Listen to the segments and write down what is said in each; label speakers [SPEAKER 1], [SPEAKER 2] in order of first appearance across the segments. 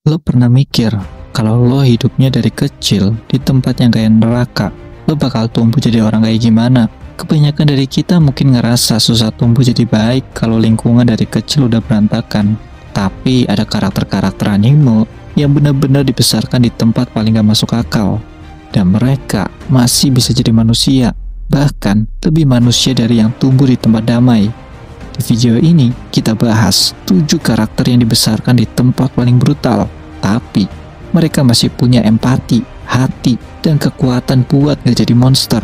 [SPEAKER 1] Lo pernah mikir, kalau lo hidupnya dari kecil di tempat yang kayak neraka, lo bakal tumbuh jadi orang kayak gimana? Kebanyakan dari kita mungkin ngerasa susah tumbuh jadi baik kalau lingkungan dari kecil udah berantakan. Tapi ada karakter-karakter anime yang benar-benar dibesarkan di tempat paling gak masuk akal. Dan mereka masih bisa jadi manusia, bahkan lebih manusia dari yang tumbuh di tempat damai. Di video ini, kita bahas 7 karakter yang dibesarkan di tempat paling brutal, tapi mereka masih punya empati, hati, dan kekuatan buat gak jadi monster.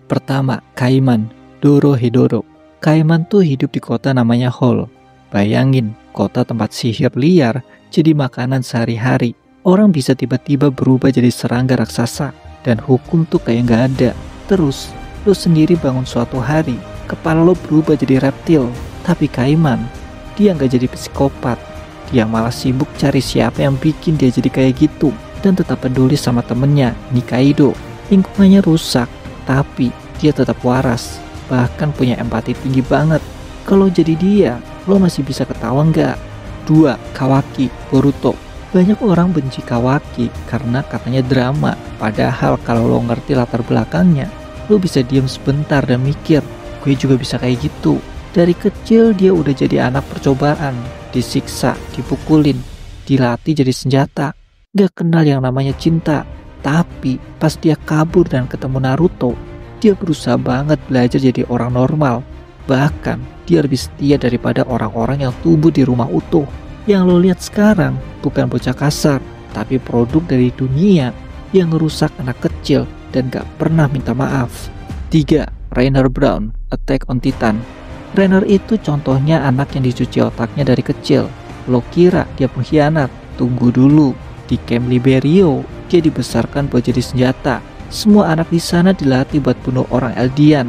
[SPEAKER 1] Pertama, Kaiman, Dorohedoro. Kaiman tuh hidup di kota namanya Hall. Bayangin, kota tempat sihir liar jadi makanan sehari-hari. Orang bisa tiba-tiba berubah jadi serangga raksasa, dan hukum tuh kayak nggak ada. Terus, lo sendiri bangun suatu hari, kepala lo berubah jadi reptil. Tapi Kaiman, dia nggak jadi psikopat. Dia malah sibuk cari siapa yang bikin dia jadi kayak gitu, dan tetap peduli sama temennya, Nikaido. Lingkungannya rusak, tapi dia tetap waras, bahkan punya empati tinggi banget. Kalau jadi dia, lo masih bisa ketawa nggak? 2. Kawaki, Boruto. Banyak orang benci Kawaki karena katanya drama, padahal kalau lo ngerti latar belakangnya, lo bisa diam sebentar dan mikir, gue juga bisa kayak gitu. Dari kecil dia udah jadi anak percobaan, disiksa, dipukulin, dilatih jadi senjata, gak kenal yang namanya cinta. Tapi pas dia kabur dan ketemu Naruto, dia berusaha banget belajar jadi orang normal. Bahkan dia lebih setia daripada orang-orang yang tumbuh di rumah utuh. Yang lo lihat sekarang bukan bocah kasar, tapi produk dari dunia yang ngerusak anak kecil dan gak pernah minta maaf. 3. Rainer Brown, Attack on Titan. Rainer itu contohnya anak yang dicuci otaknya dari kecil. Lo kira dia pengkhianat? Tunggu dulu. Di camp Liberio, dia dibesarkan buat jadi senjata. Semua anak di sana dilatih buat bunuh orang Eldian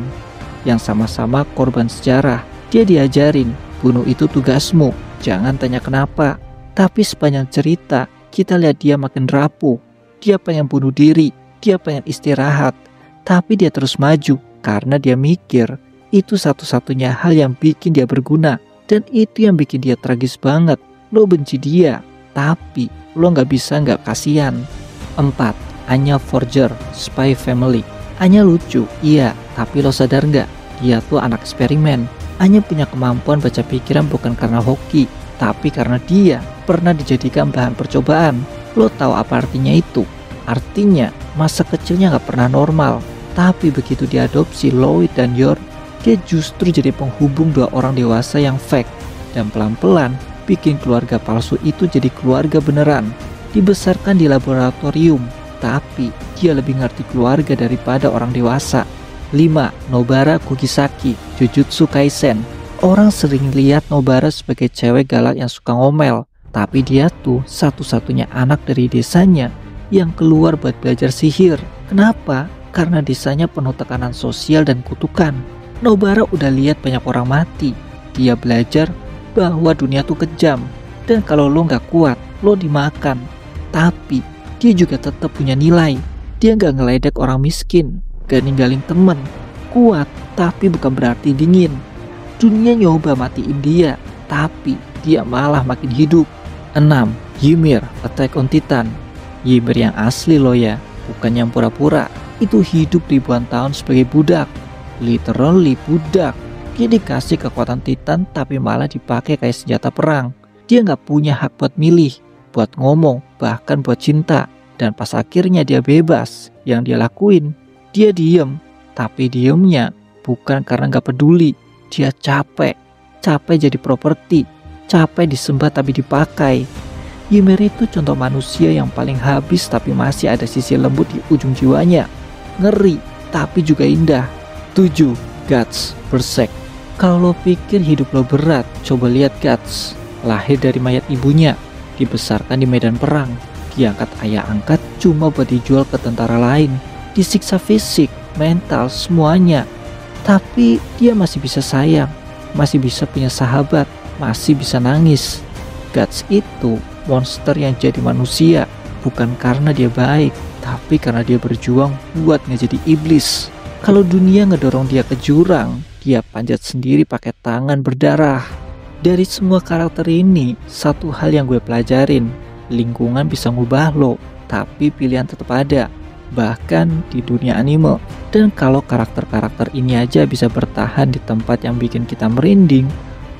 [SPEAKER 1] yang sama-sama korban sejarah. Dia diajarin, bunuh itu tugasmu, jangan tanya kenapa. Tapi sepanjang cerita, kita lihat dia makin rapuh. Dia pengen bunuh diri, dia pengen istirahat. Tapi dia terus maju, karena dia mikir, itu satu-satunya hal yang bikin dia berguna. Dan itu yang bikin dia tragis banget. Lo benci dia, tapi lo gak bisa gak kasihan. 4. Anya Forger, Spy Family. Anya lucu, iya, tapi lo sadar gak? Dia tuh anak eksperimen. Anya punya kemampuan baca pikiran bukan karena hoki, tapi karena dia pernah dijadikan bahan percobaan. Lo tahu apa artinya itu? Artinya masa kecilnya gak pernah normal. Tapi begitu diadopsi Lloyd dan Yor, dia justru jadi penghubung dua orang dewasa yang fake. Dan pelan-pelan bikin keluarga palsu itu jadi keluarga beneran. Dibesarkan di laboratorium, tapi dia lebih ngerti keluarga daripada orang dewasa. 5. Nobara Kugisaki, Jujutsu Kaisen. Orang sering lihat Nobara sebagai cewek galak yang suka ngomel, tapi dia tuh satu-satunya anak dari desanya yang keluar buat belajar sihir. Kenapa? Karena desanya penuh tekanan sosial dan kutukan. Nobara udah lihat banyak orang mati. Dia belajar bahwa dunia tuh kejam, dan kalau lo gak kuat, lo dimakan. Tapi dia juga tetap punya nilai. Dia gak ngeledek orang miskin, gak ninggalin temen. Kuat, tapi bukan berarti dingin. Dunia nyoba matiin dia, tapi dia malah makin hidup. 6. Ymir, Attack on Titan. Ymir yang asli lo ya, bukan yang pura-pura. Itu hidup ribuan tahun sebagai budak. Literally budak. Dia dikasih kekuatan Titan tapi malah dipakai kayak senjata perang. Dia gak punya hak buat milih, buat ngomong, bahkan buat cinta. Dan pas akhirnya dia bebas, yang dia lakuin, dia diem. Tapi diemnya bukan karena gak peduli. Dia capek jadi properti, capek disembah tapi dipakai. Ymir itu contoh manusia yang paling habis tapi masih ada sisi lembut di ujung jiwanya. Ngeri, tapi juga indah. 7. Guts, Berserk. Kalau lo pikir hidup lo berat, coba lihat Guts. Lahir dari mayat ibunya, dibesarkan di medan perang, diangkat ayah angkat cuma buat dijual ke tentara lain, disiksa fisik, mental, semuanya. Tapi dia masih bisa sayang, masih bisa punya sahabat, masih bisa nangis. Guts itu monster yang jadi manusia, bukan karena dia baik, tapi karena dia berjuang buat ngejadi iblis. Kalau dunia ngedorong dia ke jurang, dia panjat sendiri pakai tangan berdarah. Dari semua karakter ini, satu hal yang gue pelajarin, lingkungan bisa ngubah lo, tapi pilihan tetap ada. Bahkan di dunia anime. Dan kalau karakter-karakter ini aja bisa bertahan di tempat yang bikin kita merinding,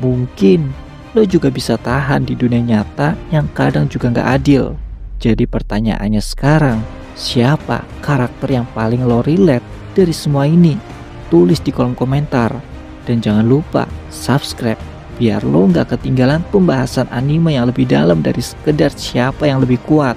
[SPEAKER 1] mungkin lo juga bisa tahan di dunia nyata yang kadang juga nggak adil. Jadi pertanyaannya sekarang, siapa karakter yang paling lo relate dari semua ini? Tulis di kolom komentar. Dan jangan lupa subscribe, biar lo nggak ketinggalan pembahasan anime yang lebih dalam dari sekedar siapa yang lebih kuat.